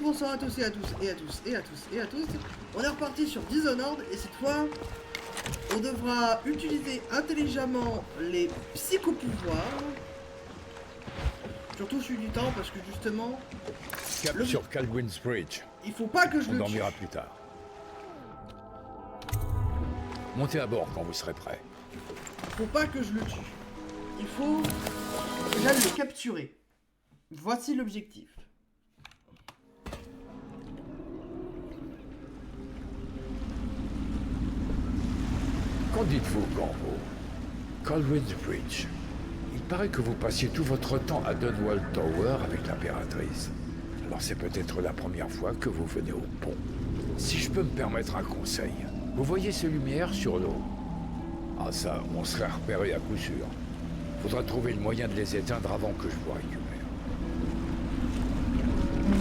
bonsoir à tous et à tous et à tous et à tous et à tous. On est reparti sur Dishonored et cette fois, on devra utiliser intelligemment les psychopouvoirs. Surtout celui du temps parce que justement... Cap sur Kaldwin's Bridge. Il faut pas que je On le tue. dormira plus tard. Montez à bord quand vous serez prêt. Faut pas que je le tue. Il faut que j'aille le capturer. Voici l'objectif. Qu'en dites-vous, Corvo? Kaldwin's Bridge. Il paraît que vous passiez tout votre temps à Dunwall Tower avec l'impératrice. Alors c'est peut-être la première fois que vous venez au pont. Si je peux me permettre un conseil, vous voyez ces lumières sur l'eau? Ah ça, on serait repéré à coup sûr. Faudra trouver le moyen de les éteindre avant que je vous récupère.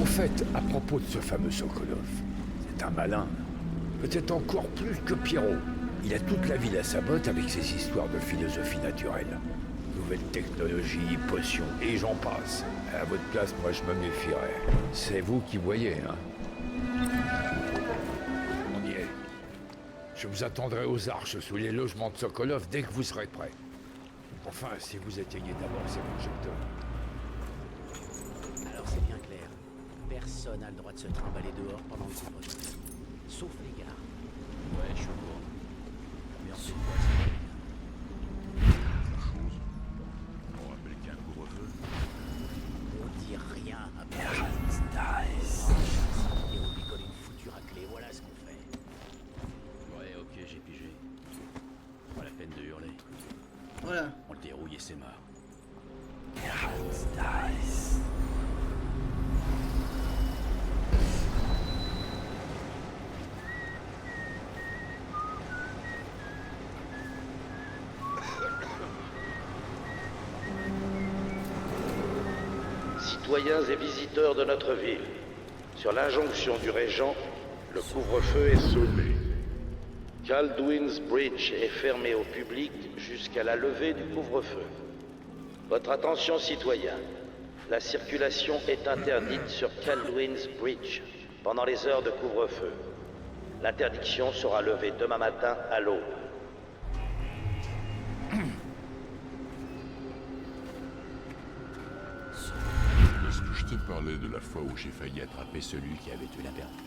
Au fait, à propos de ce fameux Sokolov, c'est un malin. Peut-être encore plus que Pierrot. Il a toute la ville à sa botte avec ses histoires de philosophie naturelle. Nouvelles technologies, potions, et j'en passe. À votre place, moi je me méfierais. C'est vous qui voyez, hein? On y est. Je vous attendrai aux arches sous les logements de Sokolov dès que vous serez prêts. Enfin, si vous éteignez d'abord ces projecteurs. Alors c'est bien clair. Personne n'a le droit de se trimballer dehors pendant le couvre-feu. Sauf les gars. Ouais, je suis au courant. L'ambiance c'est quoi, Chose. On rappelle qu'un couvre-feu. on dit rien à personne. Et on lui colle une foutue raclée, voilà ce qu'on fait. Ouais, ok, j'ai pigé. Pas la peine de hurler. Voilà. On le dérouille et c'est marre. Citoyens et visiteurs de notre ville, sur l'injonction du régent, le couvre-feu est sonné. Kaldwin's Bridge est fermé au public jusqu'à la levée du couvre-feu. Votre attention, citoyens. La circulation est interdite sur Kaldwin's Bridge pendant les heures de couvre-feu. L'interdiction sera levée demain matin à l'aube. Est-ce que je te parlais de la fois où j'ai failli attraper celui qui avait tué l'impératrice?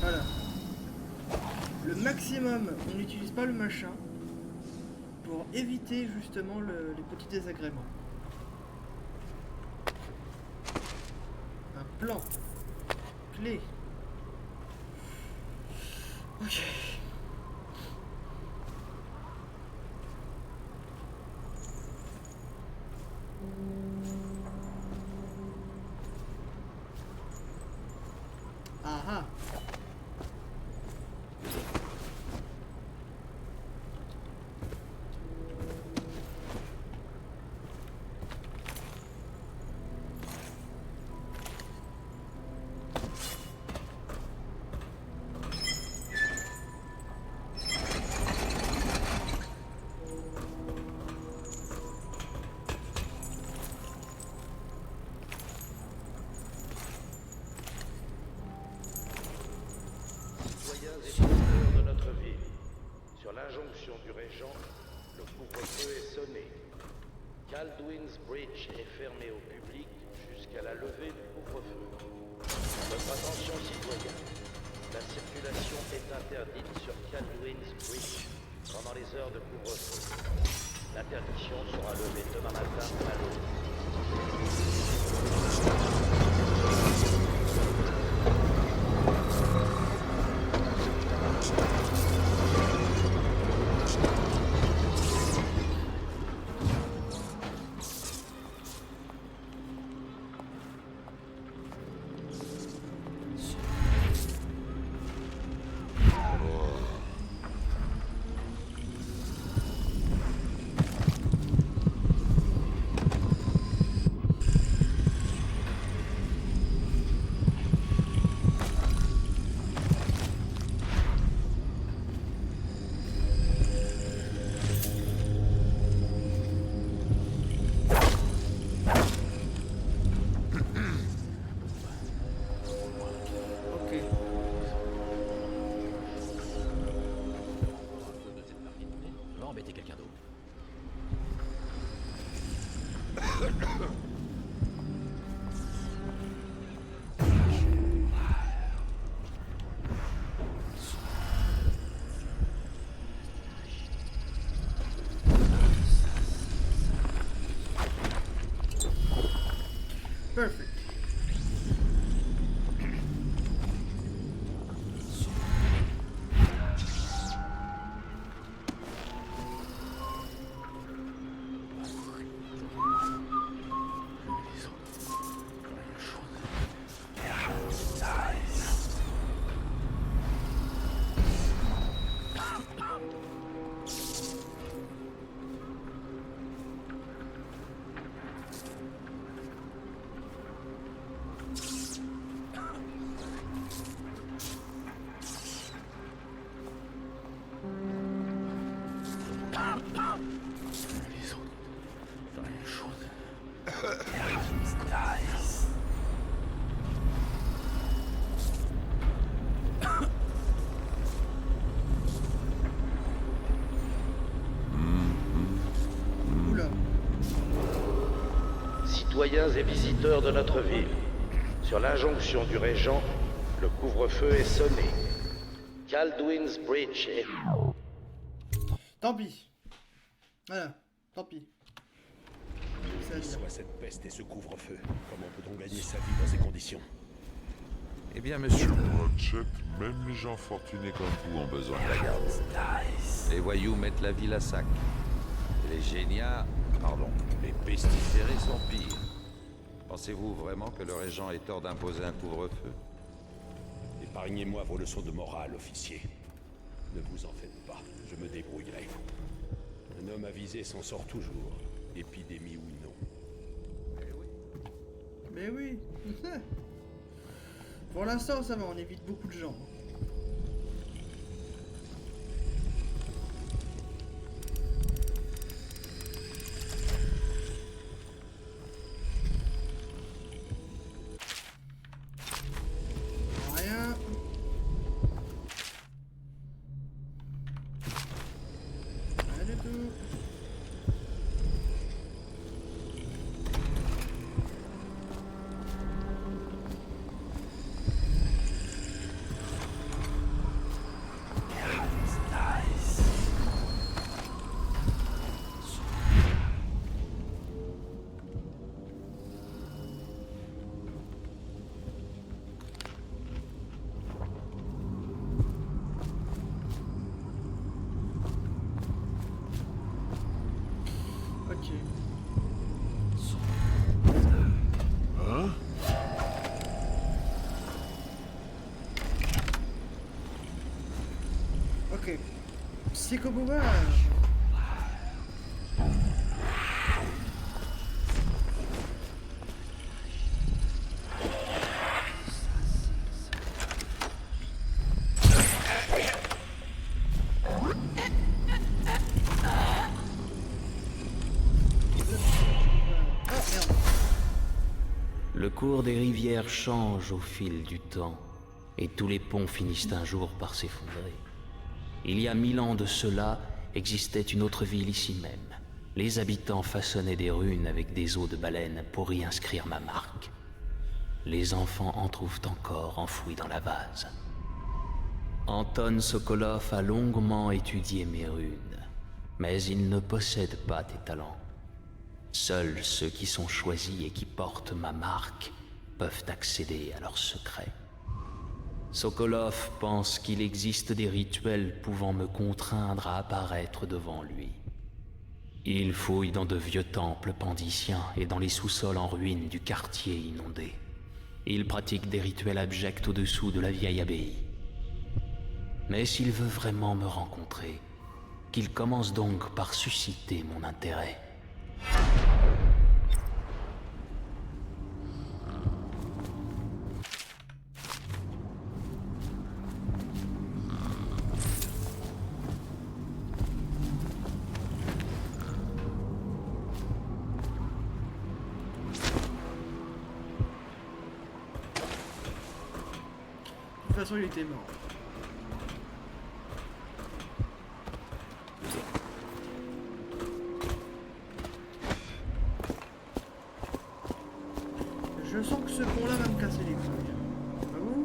Voilà. Le maximum, on n'utilise pas le machin pour éviter justement les petits désagréments. Un plan. Clé. Ok. Ah ah. Citoyens et visiteurs de notre ville, sur l'injonction du régent, le couvre-feu est sonné. Kaldwin's Bridge est fermé au public jusqu'à la levée du couvre-feu. Votre attention, citoyens. La circulation est interdite sur Kaldwin's Bridge pendant les heures de couvre-feu. L'interdiction sera levée demain matin à l'aube. citoyens et visiteurs de notre ville. Sur l'injonction du régent, le couvre-feu est sonné. Kaldwin's Bridge est... Tant pis. Voilà, tant pis. C'est à dire. Soit cette peste et ce couvre-feu. Comment peut-on gagner sa vie dans ces conditions? Eh bien, monsieur, Ratchet, même les gens fortunés comme vous ont besoin de la garde. les voyous mettent la ville à sac. Et les génias, pardon, les pestiférés sont pires. Pensez-vous vraiment que le régent ait tort d'imposer un couvre-feu? Épargnez-moi vos leçons de morale, officier. Ne vous en faites pas, je me débrouillerai. Un homme avisé s'en sort toujours, épidémie ou non. Mais oui. Pour l'instant, ça va, on évite beaucoup de gens. Rien. Rien du tout. Ok. Ok. Psychobouvage. Oh merde. Le cours des rivières change au fil du temps, et tous les ponts finissent un jour par s'effondrer. Il y a 1000 ans de cela, existait une autre ville ici même. Les habitants façonnaient des runes avec des os de baleine pour y inscrire ma marque. Les enfants en trouvent encore enfouis dans la vase. Anton Sokolov a longuement étudié mes runes, mais il ne possède pas tes talents. Seuls ceux qui sont choisis et qui portent ma marque peuvent accéder à leurs secrets. Sokolov pense qu'il existe des rituels pouvant me contraindre à apparaître devant lui. Il fouille dans de vieux temples pandiciens et dans les sous-sols en ruine du quartier inondé. Il pratique des rituels abjects au-dessous de la vieille abbaye. Mais s'il veut vraiment me rencontrer, qu'il commence donc par susciter mon intérêt. De toute façon, il était mort. Je sens que ce pont-là va me casser les couilles. Ah bon?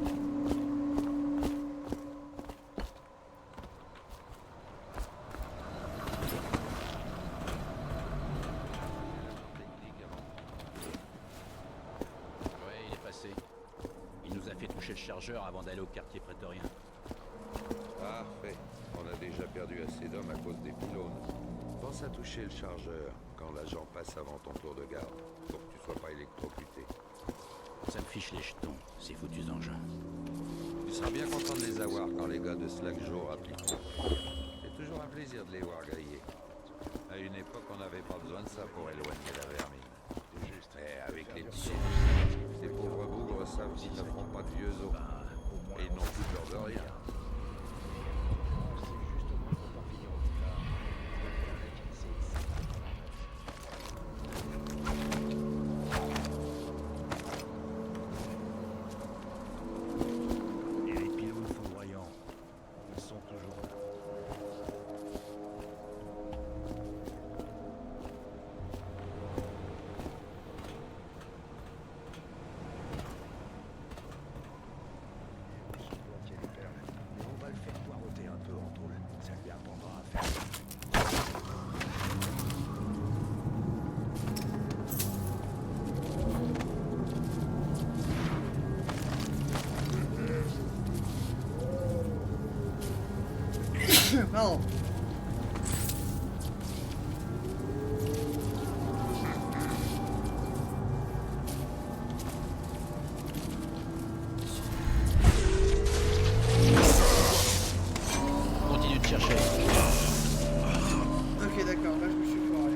Ouais, il est passé. Il nous a fait toucher le chargeur avant d'aller au quartier prétorien. Parfait. On a déjà perdu assez d'hommes à cause des pylônes. Pense à toucher le chargeur quand l'agent passe avant ton tour de garde, pour que tu sois pas électrocuté. Ça me fiche les jetons, ces foutus engins. Tu seras bien content de les avoir quand les gars de Slack Joe appliquent. C'est toujours un plaisir de les voir griller. À une époque, on n'avait pas besoin de ça pour éloigner la vermine. Mais avec les pieds, ces pauvres bougres savent qu'ils ne feront pas de vieux os. Et ils n'ont plus peur de rien. Et les pylônes foudroyants, ils sont toujours là. Pardon. Continue de chercher. Ok, d'accord, là je me suis foiré.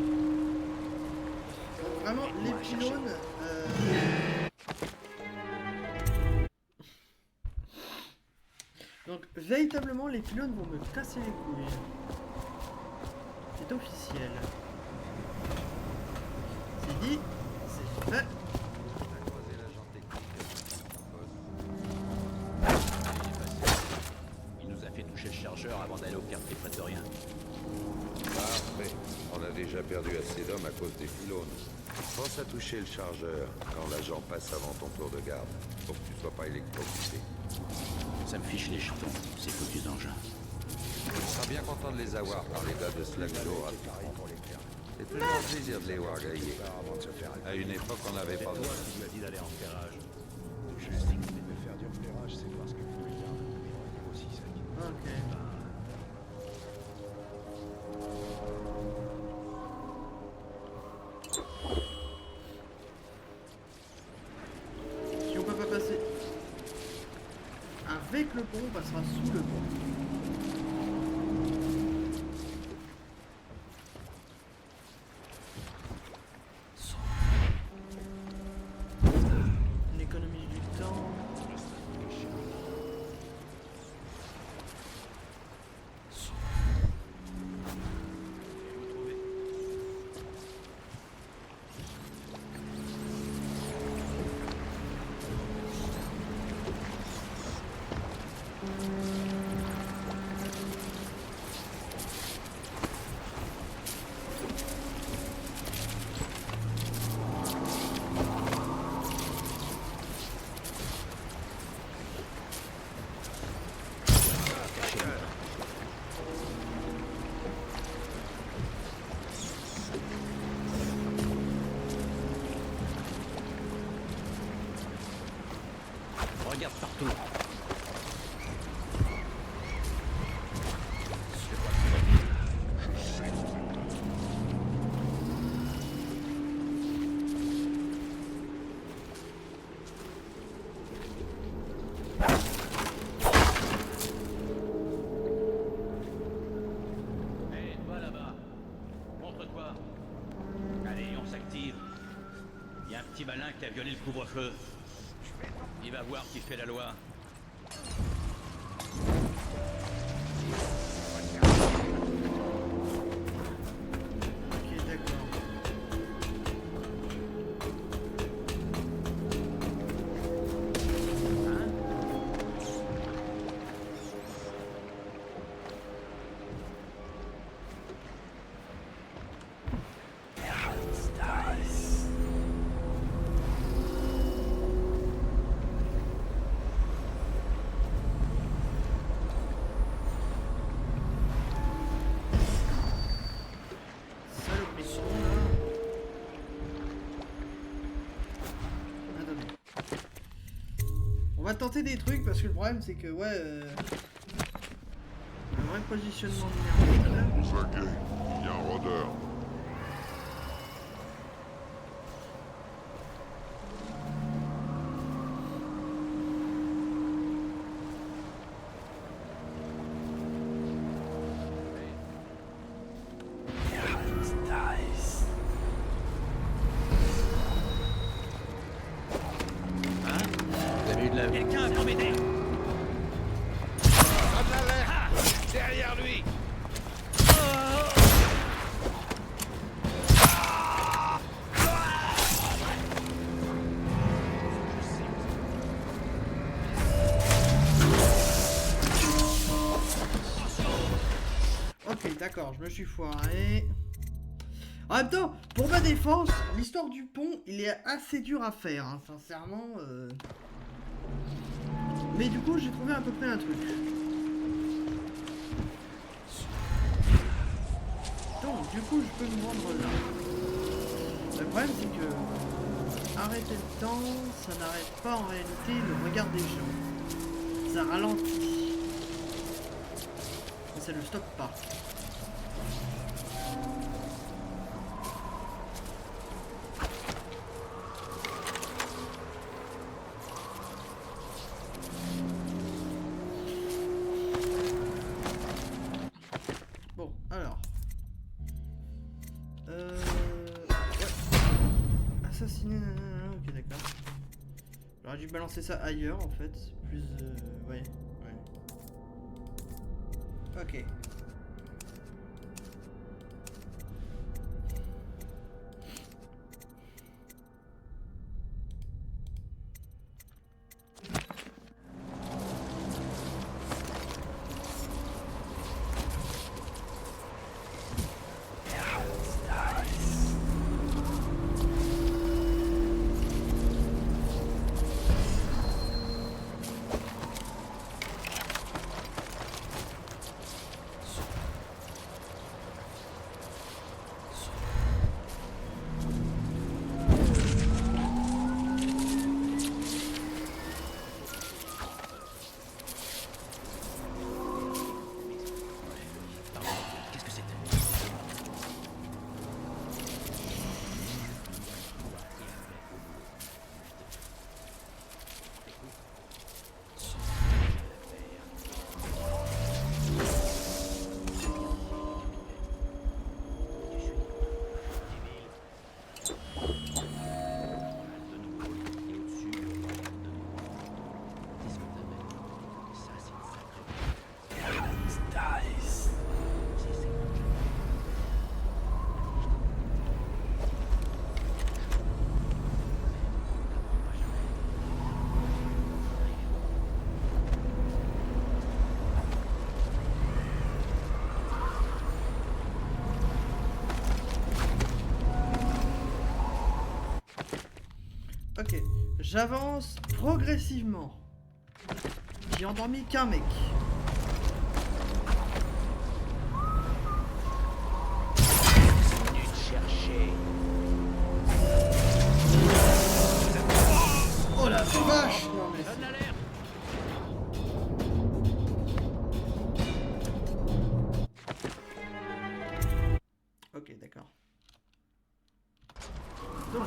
Donc vraiment, les pylônes... Donc véritablement, les pylônes vont me casser les couilles. C'est officiel. C'est dit, c'est fait. Il nous a fait toucher le chargeur avant d'aller au quartier prétorien. Parfait. On a déjà perdu assez d'hommes à cause des pylônes. Pense à toucher le chargeur quand l'agent passe avant ton tour de garde, pour que tu sois pas électrocuté. Ça me fiche les jetons, ces foutus engins. Tu seras bien content de les avoir quand les gars de Slagjo rapidement. C'est toujours un plaisir de les voir griller. À une époque, on n'avait pas besoin. Tu lui as dit d'aller en ferrage. Je sais qu'il aimait faire du repérage, c'est parce que vous voulez bien aussi ça qui... Ok. Si on peut pas passer avec le pont, on passera sous le pont. On économise du temps. Regarde partout. Hé, toi là-bas. Montre-toi. Allez, on s'active. Il y a un petit malin qui a violé le couvre-feu. Il va voir qui fait la loi. Ok, d'accord. Saloperie. Attendez. On va tenter des trucs parce que le problème c'est que ouais le vrai positionnement numérique là. Aux aguets, il y a un rôdeur. Vous avez eu de la... Quelqu'un pour m'aider. Derrière lui. Ok, d'accord, je me suis foiré. En même temps, pour ma défense, l'histoire du pont, il est assez dur à faire, hein, sincèrement. Mais du coup, j'ai trouvé à peu près un truc. Donc, du coup, je peux me rendre là. Le problème, c'est que arrêter le temps, ça n'arrête pas en réalité le regard des gens. Ça ralentit. Mais ça ne stoppe pas. Bon, alors. Ouais. Assassiner. Ok, d'accord. J'aurais dû balancer ça ailleurs en fait. Plus. Ouais. Ok. Ok, j'avance progressivement. J'ai endormi qu'un mec. Venu te chercher. Oh la vache! Non mais Donne l'alerte. ok, d'accord. Donc.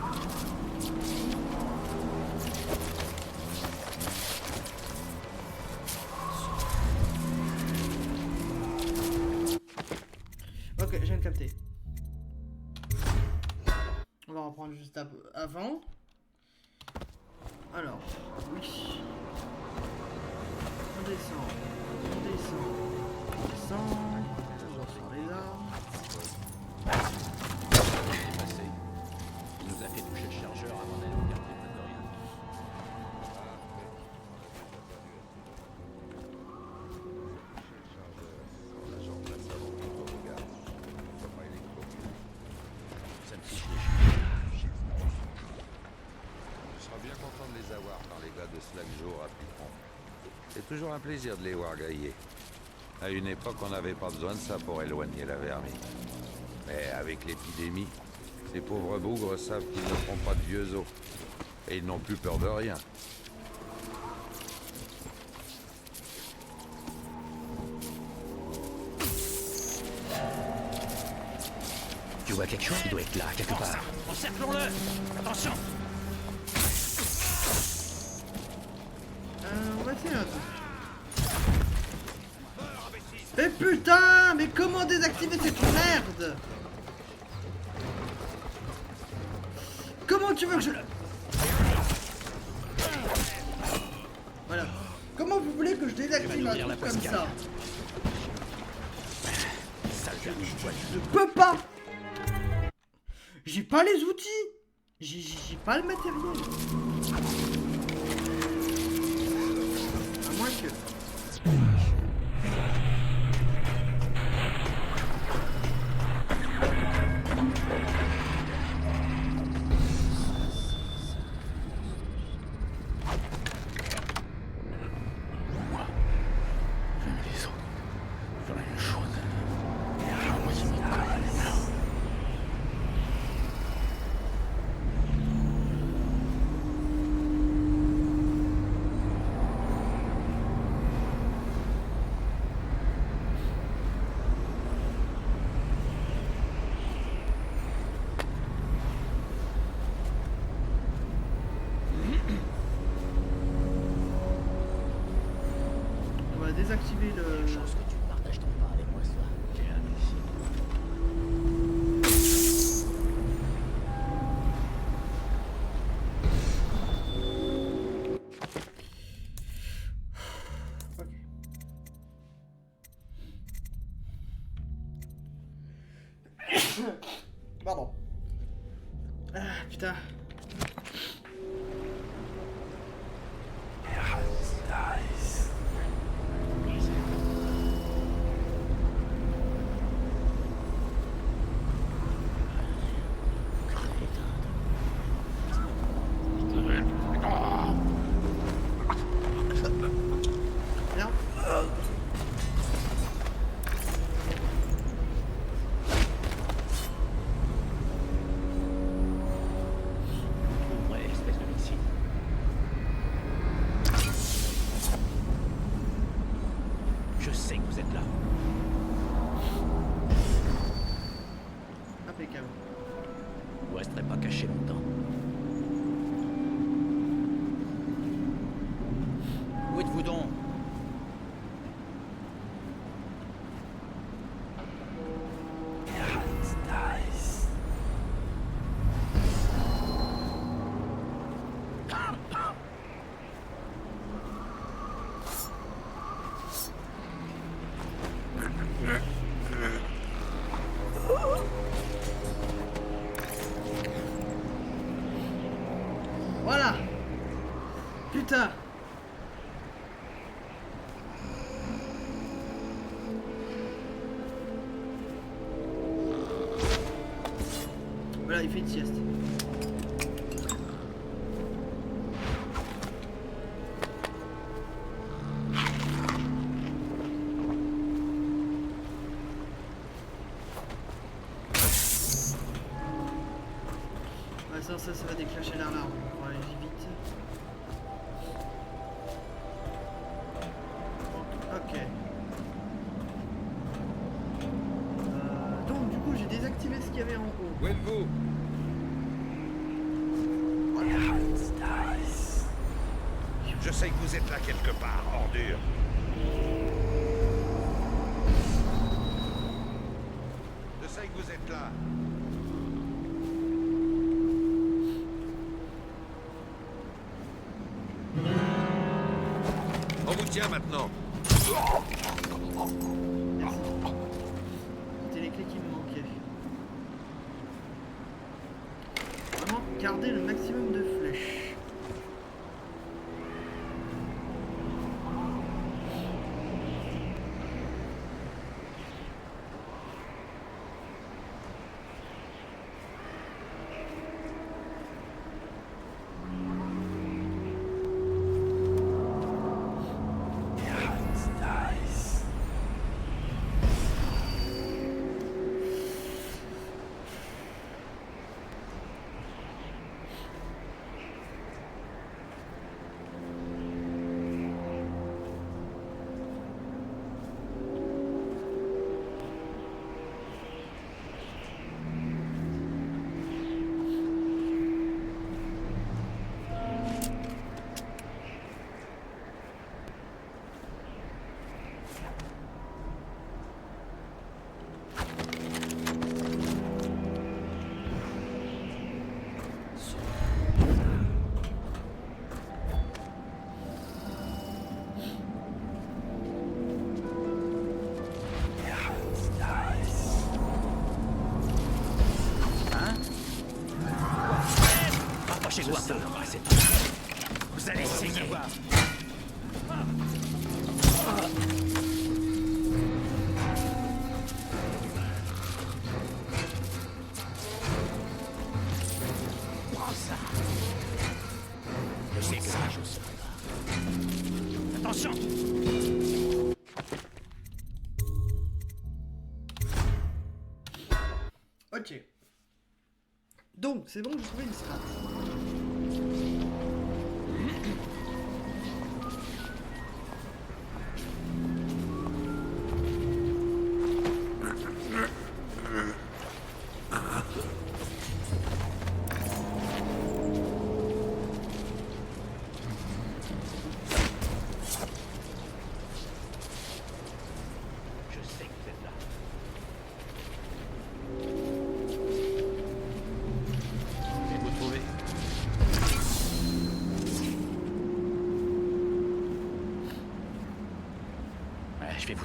Ok, je viens de capter. On va reprendre juste avant. Alors, oui. On descend, on descend, on descend. Toujours sur les armes. Il est passé. Il nous a fait toucher le chargeur avant d'aller au quartier prétorien. Ça me fiche les chiens. Je serais bien content de les avoir par les gars de Slack Joe à Pitron. C'est toujours un plaisir de les voir gailler. À une époque, on n'avait pas besoin de ça pour éloigner la vermine. Mais avec l'épidémie, ces pauvres bougres savent qu'ils ne feront pas de vieux os. Et ils n'ont plus peur de rien. Tu vois quelque chose? Il doit être là, quelque part. Encerclons-le! Attention! On va essayer un truc. Mais putain, mais comment désactiver cette merde? Comment tu veux que je... Voilà. Comment vous voulez que je désactive un truc comme ça? Sale vermine, Je peux pas. J'ai pas les outils. J'ai pas le matériel. À moins que... activer le... Chance que tu ne partages ton pain avec moi ce soir. Viens ici. Pardon. Ah, putain. Merde. Ouais, espèce de médecine. Je sais que vous êtes là. Impeccable. Vous resterez pas caché longtemps. Où êtes-vous donc? Voilà. Putain. Voilà, il fait une sieste. Ouais, ça va déclencher l'alarme. On va aller vite. Ok. Donc du coup j'ai désactivé ce qu'il y avait en haut. Où êtes-vous? Je sais que vous êtes là quelque part, ordure. Je sais que vous êtes là. On vous tient maintenant. Merci. C'était les clés qui me manquaient. Vraiment garder le maximum de flèches. Rapprochez-vous, Arthur. Vous allez saigner. Prends ça. Je sais que la chose sera là. Attention. Ok. Donc, c'est bon, j'ai trouvé une strat.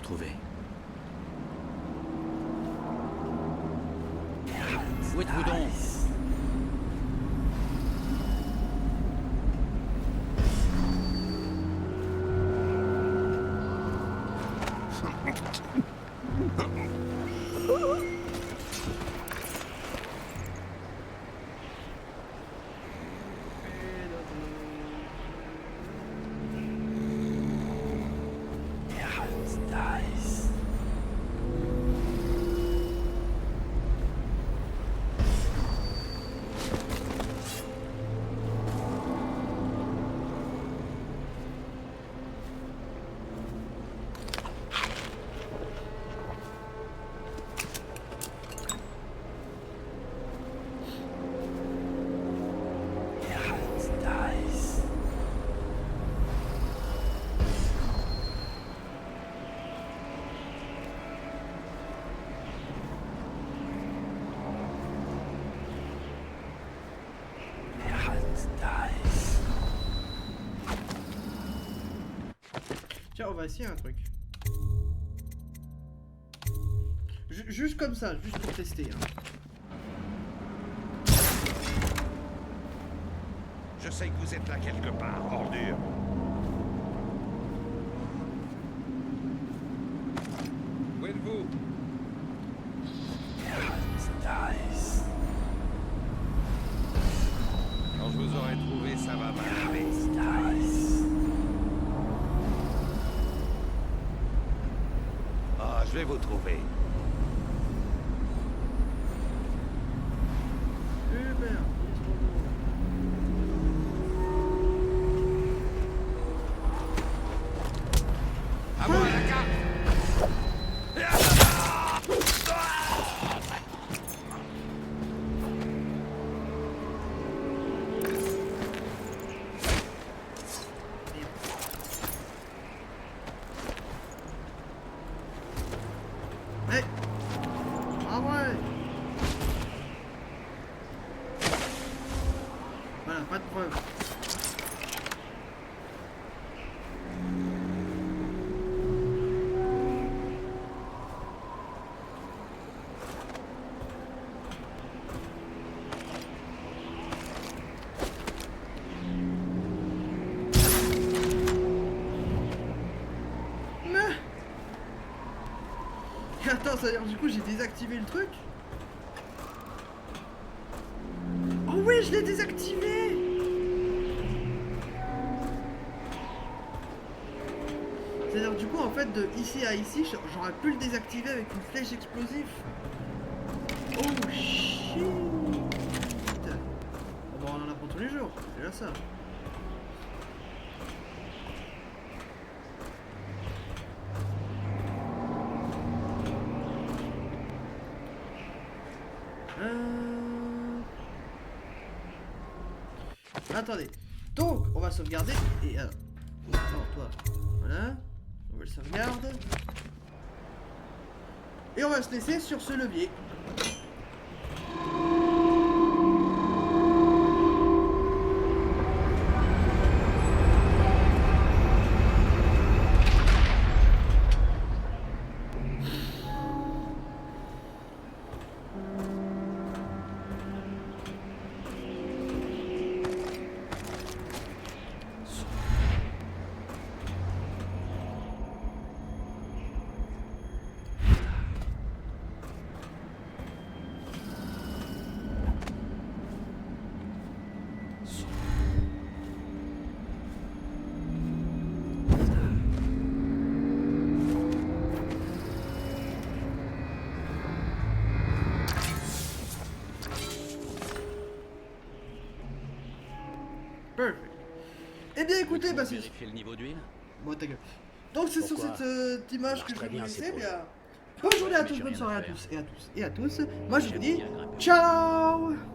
retrouver. Où êtes-vous donc? Tiens, on va essayer un truc. Juste comme ça, juste pour tester. Hein. Je sais que vous êtes là quelque part, ordure. Où êtes-vous? Quand je vous aurai trouvé, ça va m'arriver. Ah, je vais vous trouver. Super. À moi, la carte. Hey. Ah ouais. Voilà, pas de preuve. Mais... Attends, ça veut dire du coup j'ai désactivé le truc? Oh oui, je l'ai désactivé! C'est-à-dire du coup en fait de ici à ici, j'aurais pu le désactiver avec une flèche explosive. Oh shit! Bon, on en apprend tous les jours, c'est déjà ça. Attendez. Donc, on va sauvegarder. Et alors. Non, toi. Voilà. Nouvelle sauvegarde. Et on va se laisser sur ce levier. Perfect. Eh bien écoutez, bah c'est... Vérifier le niveau d'huile? Bon, ta gueule. Donc c'est sur Pourquoi? cette image que je Très vais vous bien, laisser, c'est bien. Bonne journée à Mais tous, j'ai bonne rien soirée à à faire. tous et à tous et à tous. Moi je vous dis Bien grimper. ciao.